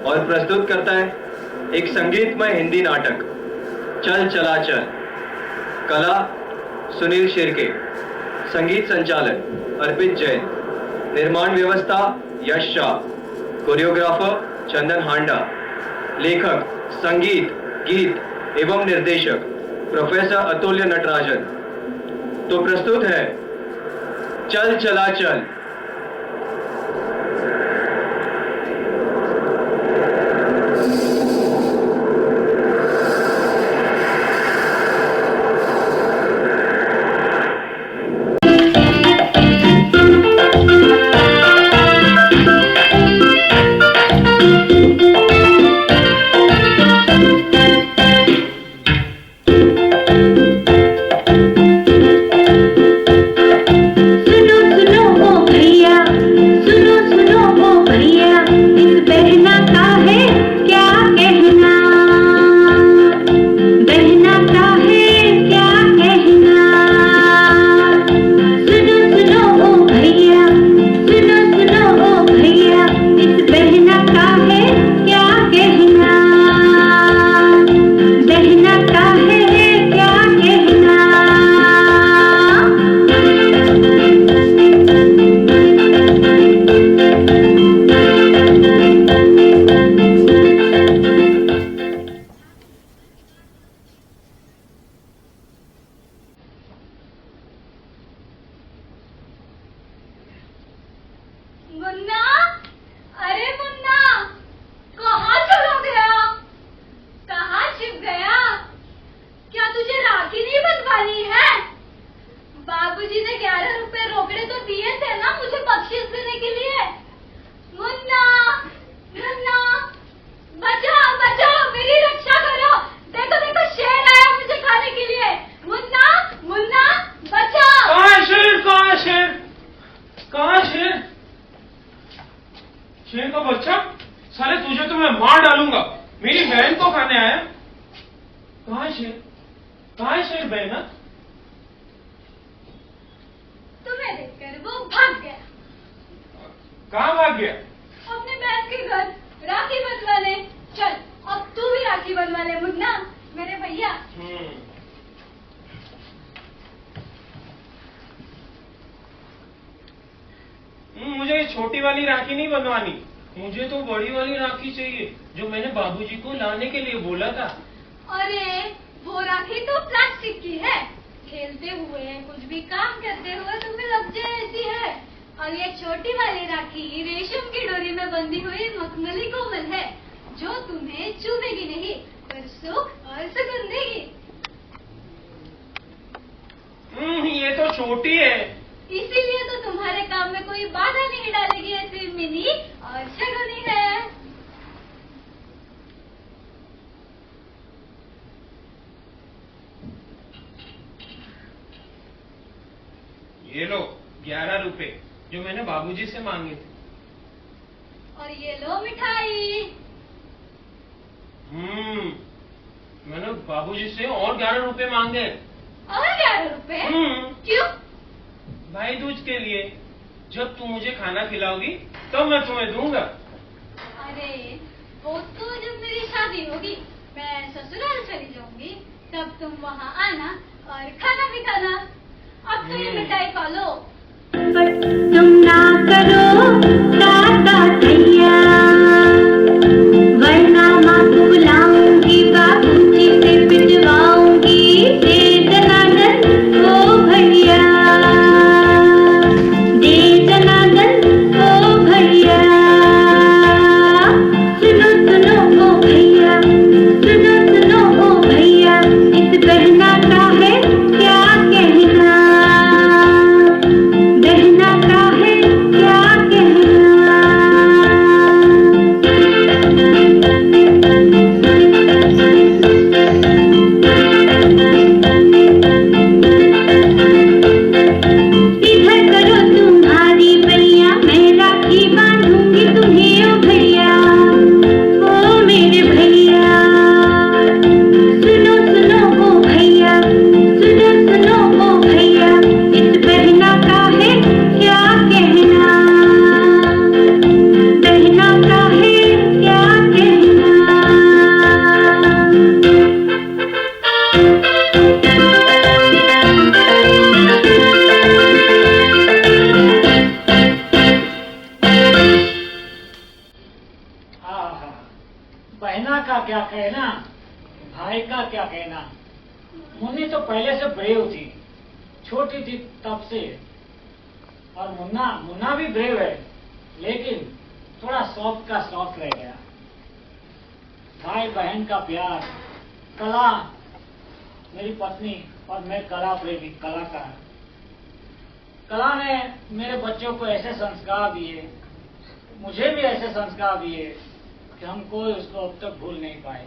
और प्रस्तुत करता है एक संगीतमय हिंदी नाटक चल चला चल। कला सुनील शिर्के, संगीत संचालन अर्पित जैन, निर्माण व्यवस्था यश शाह, कोरियोग्राफर चंदन हांडा, लेखक संगीत गीत एवं निर्देशक प्रोफेसर अतुल्य नटराजन। तो प्रस्तुत है चल चला चल। मुन्ना, अरे मुन्ना, कहाँ चला गया? कहाँ छिप गया? क्या तुझे राखी नहीं बंधवानी है? बाबूजी ने 11 रुपए रोकड़े तो दिए थे ना मुझे बख्शीश देने के लिए। मुन्ना, मुन्ना, बचाओ बचाओ, मेरी रक्षा करो। देखो देखो, शेर आया मुझे खाने के लिए। मुन्ना, मुन्ना, बचाओ। कहाँ है शेर? कहाँ है शेर? कहाँ है शेर? शेर का बच्चा, साले तुझे तो मैं मार डालूंगा। मेरी बहन को खाने आया। कहाँ है शेर? कहाँ है शेर बहना? तुम्हें देखकर वो भाग गया। कहाँ भाग गया? अपने बहन के घर राखी बंधवाने। चल अब तू भी राखी बंधवा ले मुन्ना, मेरे भैया। मुझे छोटी वाली राखी नहीं बंधवानी, मुझे तो बड़ी वाली राखी चाहिए जो मैंने बाबूजी को लाने के लिए बोला था। अरे वो राखी तो प्लास्टिक की है, खेलते हुए कुछ भी काम करते हुए तुम्हें लग जाए ऐसी है। और ये छोटी वाली राखी रेशम की डोरी में बंधी हुई मखमली कोमल है जो तुम्हें चुभेगी नहीं पर सुख और सुकून देगी। ये तो छोटी है। इसीलिए तो तुम्हारे काम में कोई बाधा नहीं डालेगी ऐसी मिनी और शगुनी है। ये लो 11 रुपए जो मैंने बाबूजी से मांगे थे। और ये लो मिठाई। मैंने बाबूजी से और 11 रुपए मांगे। और 11 रुपए? क्यों? भाई दूज के लिए। जब तुम मुझे खाना खिलाओगी तब मैं तुम्हें दूंगा। अरे वो तो जब मेरी शादी होगी, मैं ससुराल चली जाऊंगी, तब तुम वहाँ आना और खाना भी खाना। अब तो ये मिठाई खा लो। तुम ना करो दादा भैया, वरना माँ को बुलाऊंगी, बाबूजी से पिटवाऊंगी। दे दनादन ओ भैया, दे दनादन ओ भैया। सुनो सुनो ओ भैया, सुनो सुनो ओ भैया, इस बहना का है क्या कहना, बहना का है क्या कहना। क्या कहना, भाई का क्या कहना। मुन्नी तो पहले से ब्रेव थी, छोटी थी तब से। और मुन्ना भी ब्रेव है, लेकिन थोड़ा सॉफ्ट का सॉफ्ट रह गया। भाई बहन का प्यार, कला, मेरी पत्नी और मैं कला प्रेमी, कलाकार। कला ने मेरे बच्चों को ऐसे संस्कार दिए, मुझे भी ऐसे संस्कार दिए कि हम कोई उसको अब तक भूल नहीं पाए।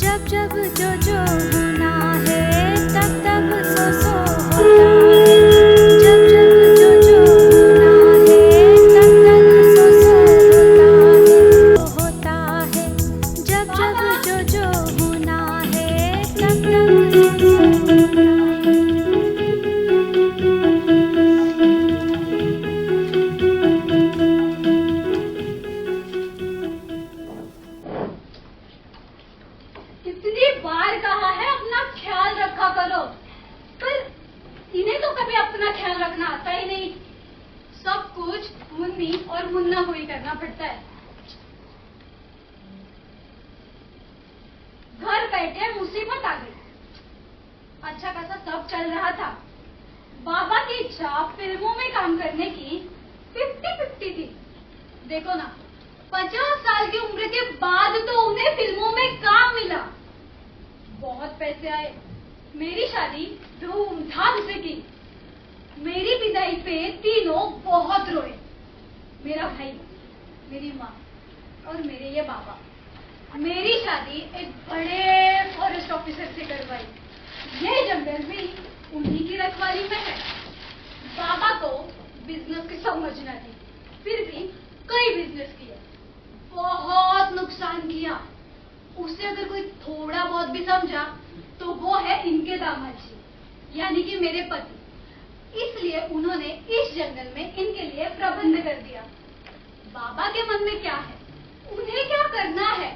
जब जब जो होना है तब तब सो होता है। जब जब जो होना है तब तब सो होता है। जब जब जो होना है तब तब होता है। कितनी बार कहा है अपना ख्याल रखा करो, पर इन्हें तो कभी अपना ख्याल रखना आता ही नहीं। सब कुछ मुन्नी और मुन्ना को ही करना पड़ता है। घर बैठे मुसीबत आ गई। अच्छा खासा सब चल रहा था। बाबा की इच्छा फिल्मों में काम करने की 50-50 थी। देखो ना, 50 साल की उम्र के बाद तो उन्हें फिल्मों में काम मिला, बहुत पैसे आए। मेरी शादी धूमधाम से की। मेरी विदाई पे तीनों बहुत रोए। मेरा भाई, मेरी माँ और मेरे ये बाबा। मेरी शादी एक बड़े फॉरेस्ट ऑफिसर से करवाई। ये जंगल भी उन्हीं की रखवाली में है। बाबा को बिजनेस की समझ न थी, फिर भी कई बिजनेस किए, बहुत नुकसान किया। उससे अगर कोई थोड़ा बहुत भी समझा तो वो है इनके दामाद जी, यानी कि मेरे पति। इसलिए उन्होंने इस जंगल में इनके लिए प्रबंध कर दिया। बाबा के मन में क्या है, उन्हें क्या करना है,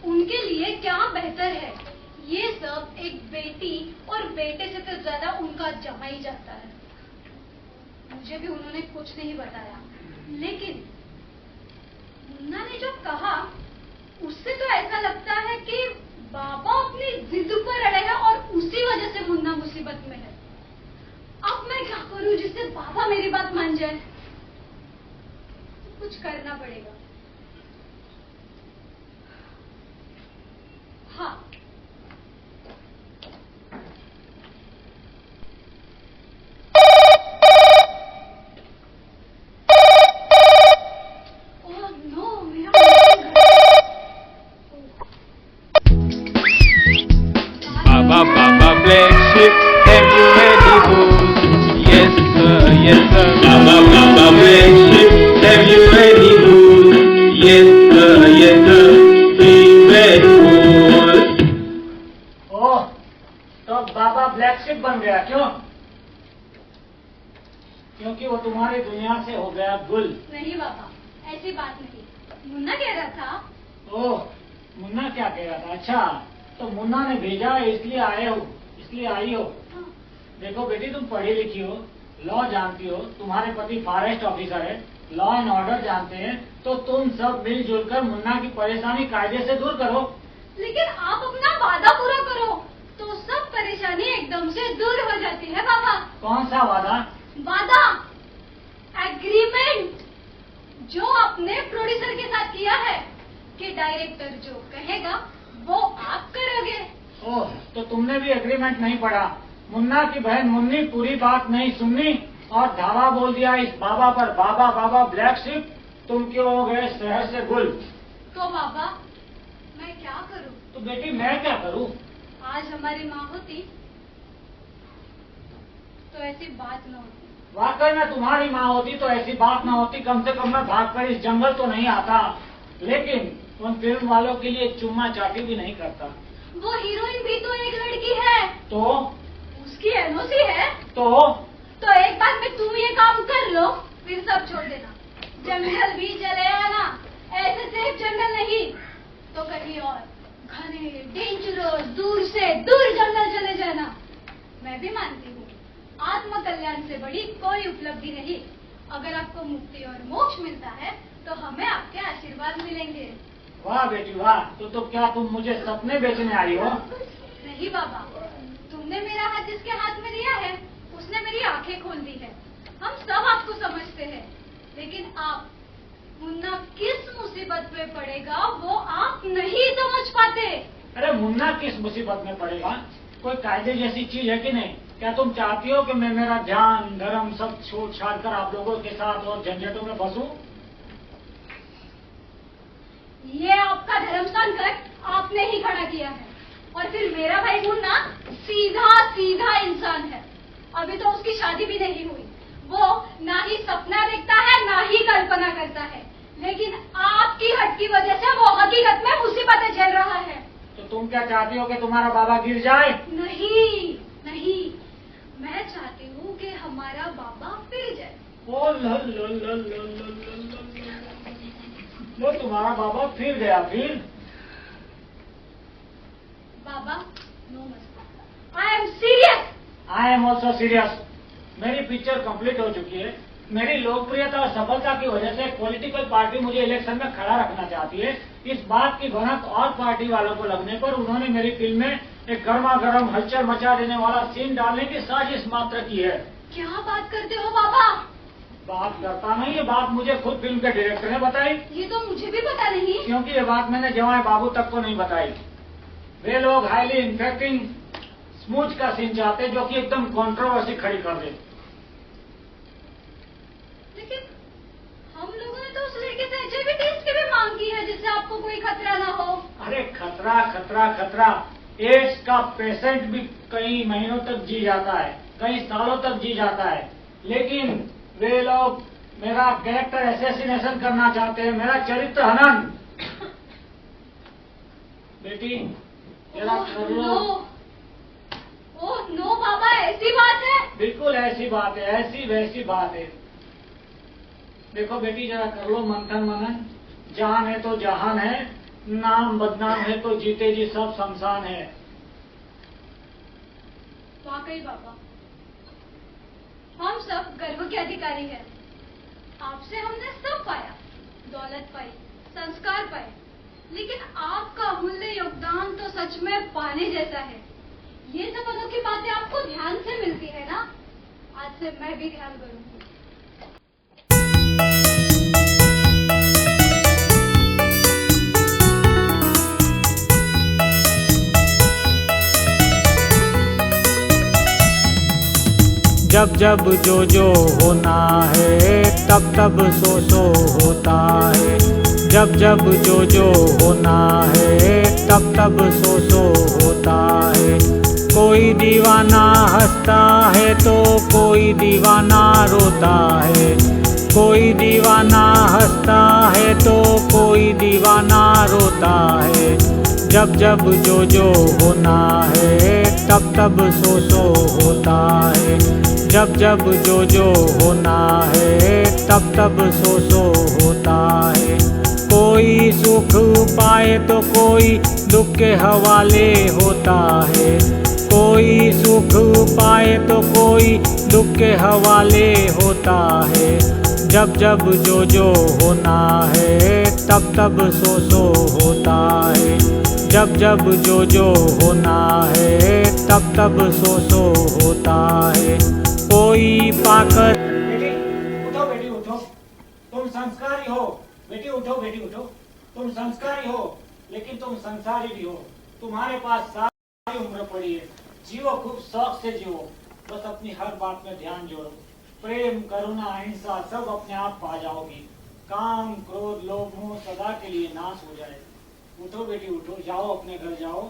उनके लिए क्या बेहतर है, ये सब एक बेटी और बेटे से तो ज्यादा उनका जमा ही जाता है। मुझे भी उन्होंने कुछ नहीं बताया, लेकिन मुन्ना ने जो कहा उससे तो ऐसा लगता है कि बाबा अपनी जिद पर अड़े हैं और उसी वजह से मुन्ना मुसीबत में है। अब मैं क्या करूं जिससे बाबा मेरी बात मान जाए? तो कुछ करना पड़ेगा। हाँ, ओह नो, मेरा Baba black ship, have you any booze? Yes sir, yes sir. Baba black ship, have you any booze? Yes sir, feedback booze. ओह, तो बाबा ब्लैक शिप बन गया, क्यों? क्योंकि वो तुम्हारी दुनिया से हो गया गुल। नहीं बाबा, ऐसी बात नहीं। मुन्ना कह रहा था। ओह, मुन्ना क्या कह रहा था? अच्छा, तो मुन्ना ने भेजा इसलिए आए हो, इसलिए आई हो। हाँ, देखो बेटी, तुम पढ़ी लिखी हो, लॉ जानती हो, तुम्हारे पति फॉरेस्ट ऑफिसर है, लॉ एंड ऑर्डर जानते हैं, तो तुम सब मिलजुल कर मुन्ना की परेशानी कायदे से दूर करो। लेकिन आप अपना वादा पूरा करो तो सब परेशानी एकदम से दूर हो जाती है बाबा। कौन सा वादा? वादा, एग्रीमेंट, जो आपने प्रोड्यूसर के साथ किया है कि डायरेक्टर जो कहेगा वो आप करोगे। ओह, तो तुमने भी एग्रीमेंट नहीं पढ़ा। मुन्ना की बहन मुन्नी पूरी बात नहीं सुनी और धावा बोल दिया इस बाबा पर। बाबा बाबा ब्लैक शिप, तुम क्यों हो गए शहर से गुल। तो बाबा मैं क्या करूं? तो बेटी मैं क्या करूं? आज हमारी माँ होती तो ऐसी बात न होती। वाकई में तुम्हारी माँ होती तो ऐसी बात ना होती। कम से कम मैं भागकर इस जंगल तो नहीं आता, लेकिन उन फिल्म वालों के लिए चुम्मा चाटी भी नहीं करता। वो हीरोइन भी तो एक लड़की है। तो उसकी एनओसी है। तो एक बार में तुम ये काम कर लो, फिर सब छोड़ देना। जंगल भी चले आना, ऐसे सिर्फ जंगल नहीं तो कहीं और, घने डेंजरस दूर से दूर जंगल चले जाना। मैं भी मानती हूँ आत्मकल्याण से बड़ी कोई उपलब्धि नहीं। अगर आपको मुक्ति और मोक्ष मिलता है तो हमें आपके आशीर्वाद मिलेंगे। वाह बेटी वाह, तो क्या तुम मुझे सपने बेचने आई हो? नहीं बाबा, तुमने मेरा हाथ जिसके हाथ में दिया है उसने मेरी आंखें खोल दी है। हम सब आपको समझते हैं, लेकिन आप मुन्ना किस मुसीबत में पड़ेगा वो आप नहीं समझ पाते। अरे मुन्ना किस मुसीबत में पड़ेगा? कोई कायदे जैसी चीज है कि नहीं? क्या तुम चाहती हो कि मैं मेरा ध्यान धर्म सब छोड़ छाड़ कर आप लोगों के साथ और झंझटों में फंसूं? ये आपका धर्म संकट आपने ही खड़ा किया है। और फिर मेरा भाई मुन्ना सीधा सीधा इंसान है। अभी तो उसकी शादी भी नहीं हुई। वो ना ही सपना देखता है ना ही कल्पना करता है, लेकिन आपकी हट की वजह से वो हकीकत में मुसीबतें झेल रहा है। तो तुम क्या चाहती हो कि तुम्हारा बाबा गिर जाए? नहीं नहीं, मैं चाहती हूँ कि हमारा बाबा फिर जाए। ओ वो तुम्हारा बाबा फिर गया फिर? बाबा नो मस्त, I am serious. I am also serious. मेरी पिक्चर कंप्लीट हो चुकी है। मेरी लोकप्रियता और सफलता की वजह से पॉलिटिकल पार्टी मुझे इलेक्शन में खड़ा रखना चाहती है। इस बात की भनक और पार्टी वालों को लगने पर उन्होंने मेरी फिल्म में एक गर्मा गर्म हलचल मचा देने वाला सीन डालने की साजिश मात्र की है। क्या बात करते हो बाबा? बात करता नहीं, ये बात मुझे खुद फिल्म के डायरेक्टर ने बताई। ये तो मुझे भी पता नहीं। क्योंकि ये बात मैंने जवाई बाबू तक को नहीं बताई। वे लोग हाईली इन्फेक्टिंग स्मूच का सीन चाहते जो कि एकदम कंट्रोवर्सी खड़ी कर दे। लेकिन हम लोगों ने तो उस लड़के से एचआईवी टेस्ट की भी मांग की है जिससे आपको कोई खतरा ना हो। अरे खतरा खतरा खतरा, एड्स का पेशेंट भी कई महीनों तक जी जाता है, कई सालों तक जी जाता है, लेकिन वे लोग मेरा कैरेक्टर असैसिनेशन करना चाहते हैं, मेरा चरित्र हनन। बेटी जरा कर लो। ओह नो बाबा, ऐसी बात है? बिल्कुल ऐसी बात है, ऐसी वैसी बात है। देखो बेटी जरा कर लो मंथन मनन। जान है तो जहान है, नाम बदनाम है तो जीते जी सब शमशान है। वाकई बाबा, हम सब गर्व के अधिकारी हैं। आपसे हमने सब पाया, दौलत पाई, संस्कार पाए, लेकिन आपका अमूल्य योगदान तो सच में पाने जैसा है। ये सब अनोखी बातें आपको ध्यान से मिलती है ना? आज से मैं भी ध्यान करूंगी। जब जब जो होना है तब तब सो होता है। जब जब जो होना है तब तब सो होता है। कोई दीवाना हंसता है तो कोई दीवाना रोता है। कोई दीवाना हंसता है तो कोई दीवाना रोता है। जब जब जो होना है तब तब सो होता है। जब जब जो होना है तब तब सो होता है। कोई सुख पाए तो कोई दुख के हवाले होता है। कोई सुख पाए तो कोई दुख के हवाले होता है। जब जब जो होना है तब तब सो होता है। जब जब जो होना है तब तब सो होता है। कोई पाकर बेटी उठो, बेटी उठो, तुम संस्कारी हो। बेटी उठो, बेटी उठो, तुम संस्कारी हो लेकिन तुम संसारी भी हो। तुम्हारे पास सारी उम्र पड़ी है, जियो खूब शौक से जियो। बस अपनी हर बात में ध्यान जोड़ो। प्रेम करुणा अहिंसा सब अपने आप पा जाओगी। काम क्रोध लोभ मोह सदा के लिए नाश हो जाए। उठो बेटी उठो, जाओ अपने घर जाओ,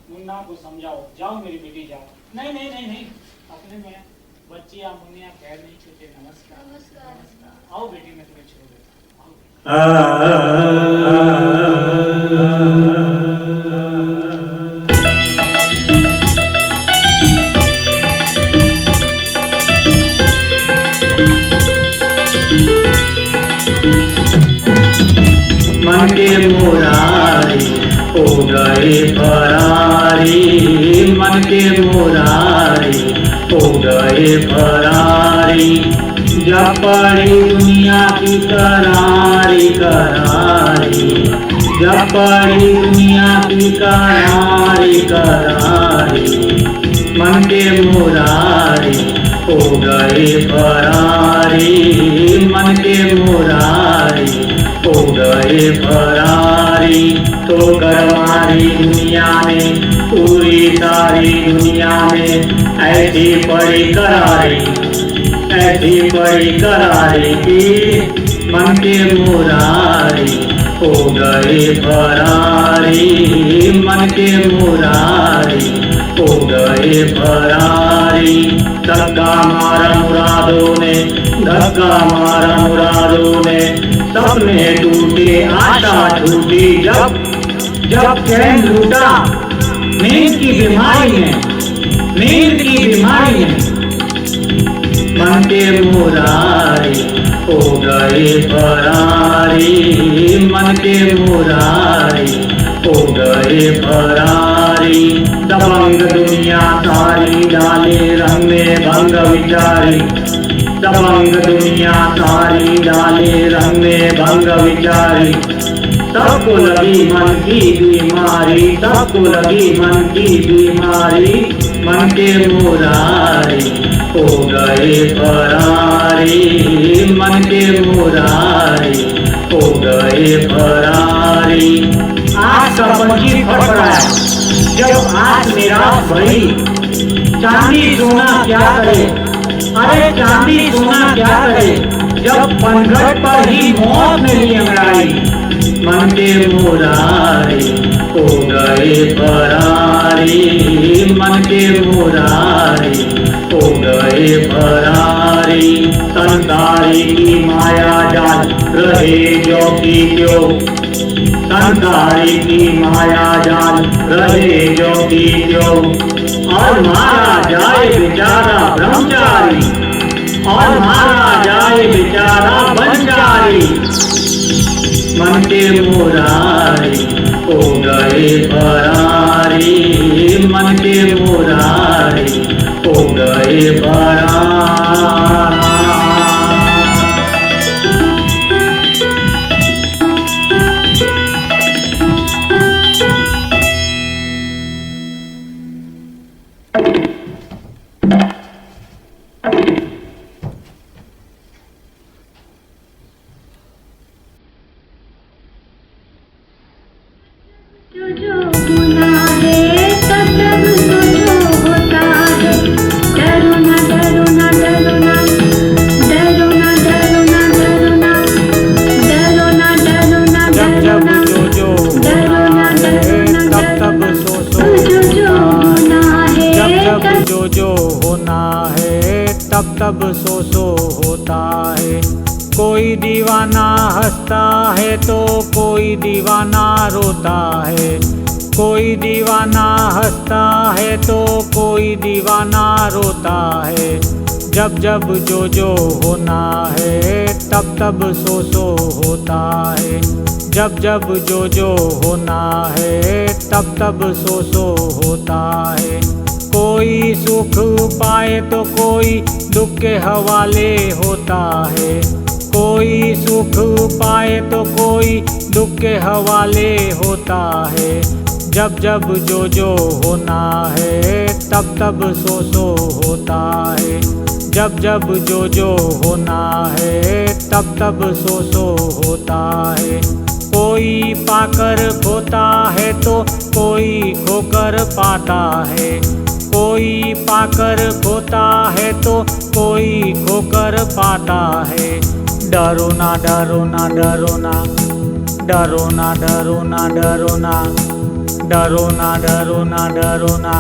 मुन्ना को समझाओ। जाओ मेरी बेटी जाओ। नहीं नहीं नहीं नहीं, अपने में बच्चिया मुन्निया पैर नहीं छूते। नमस्कार नमस्कार। आओ बेटी मैं तुम्हें छोड़ देता हूँ। मन के मुरारी हो गए फरारी मन के मुरारी, हो गए फरारी। जब पड़ी दुनिया की करारी करारी, जब पड़ी दुनिया की करारी करारी, मन के मुरारी हो गए फरारी, मन के मुरारी हो गए फरारी। तो करवारी दुनिया में, पूरी सारी दुनिया में ऐसी पड़ी करारी, ऐसी पड़ी करारी की मन के मुरारी हो गए फरारी, मन के मुरारी हो गए फरारी। धक्का मारा मुरादों ने, धक्का मारा मुरादों ने, सपने टूटे आशा छूटी। जब जब चैन लूटा नींद की बीमारी में, नींद की बीमारी में, मन के मुरारी हो गए फरारी, मन के मुरारी हो गए फरारी। दबंग दुनिया सारी डाले रंग में भंग विचारी, दबंग दुनिया सारी डाले रंग में भंग विचारी। सबको लगी मन की बीमारी, सबको लगी मन की बीमारी, मन के मुरारी हो गए फरारी, मन के मुरारी हो गए फरारी। आज का पंछी फड़फड़ाया जब आज निराश भई, चांदी सोना क्या करे, अरे चांदी सोना क्या करे, जब पनघट पर ही मौत मिली अंगड़ाई। मन के मुरारी हो गए फरारी, मन के मुरारी हो गए फरारी। संसारी की माया जाल रहे जो की क्यों, संसारी की माया जाल रहे जो की क्यों। और मारा जाए बेचारा ब्रह्मचारी, और मारा जाए बेचारा बंजारी। मन के मुरारी हो गए फरारी, मन के मुरारी हो गए फरारी। जो जो होना है तब तब तो जो होता है। डरो ना डरो ना डरो ना, डरो ना डरो ना डरो ना, डरो ना डरो ना डरो ना, डरो ना डरो ना तब तब सो जो जो होना है, जब जब जो होना है तब तब सो होता है। कोई दीवाना हंसता है तो कोई दीवाना रोता है, कोई दीवाना हंसता है तो कोई दीवाना रोता है। जब जब जो होना है तब तब सो होता है, जब जब जो होना है तब तब सो होता है। कोई सुख पाए तो कोई दुख के हवाले होता है, कोई सुख पाए तो कोई दुख के हवाले होता है। जब जब जो होना है तब तब सो होता है, जब जब जो होना है तब तब सो होता है। कोई पाकर खोता है तो कोई खोकर पाता है, कोई पाकर खोता है तो कोई खोकर पाता है। डरो ना डरो ना डरो ना, डरो ना डरो ना डरो ना, डरो ना डरो ना डरो ना।